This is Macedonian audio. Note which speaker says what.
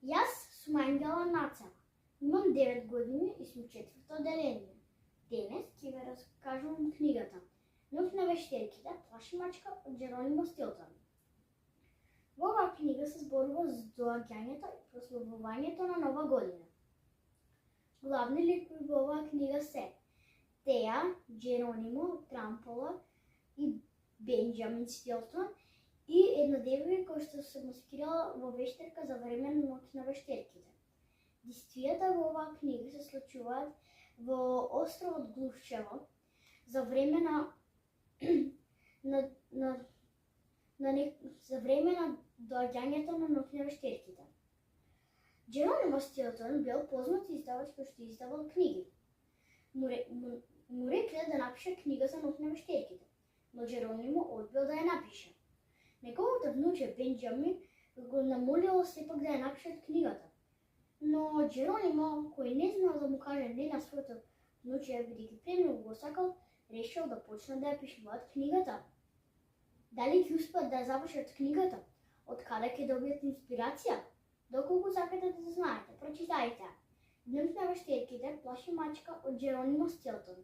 Speaker 1: Јас сум Ангела Нацева. Имам 9 години и сум четврто одделение. Денес ќе ви раскажувам книгата Нук на вештерките, плаши мачка од Джеронимо Стилтон. Во оваа книга се зборува за доаѓањето и прославувањето на Нова година. Главни ликови во оваа книга се Теја, Джеронимо, Трампола и Бенџамин Стилтон и една девојка која што се маскирала во вештерка за време на Ноќ на вештерките. Действијата во оваа книга се случуваат во островот Глувчево за време на доаѓањето на Ноќ на вештерките. Джеронимо Стилтон бил познат издавач кој што издавал книги. Му рекле да напише книга за Ноќ на вештерките, но Джеронимо одбил да ја напише. Неговото внуче Бенџамин го намолило сепак да ја напише книгата. Но Джеронимо, кој не знал да му каже не на своето внуче, бидејќи премногу го сакал, решил да почне да ја пишуваат книгата. Дали ќе успеат да ја завршат книгата? Од каде ќе добијат инспирација? Доколку сакате да знаете, прочитајте Дневник на вештерките, плаши мачка од Джеронимо Стилтон.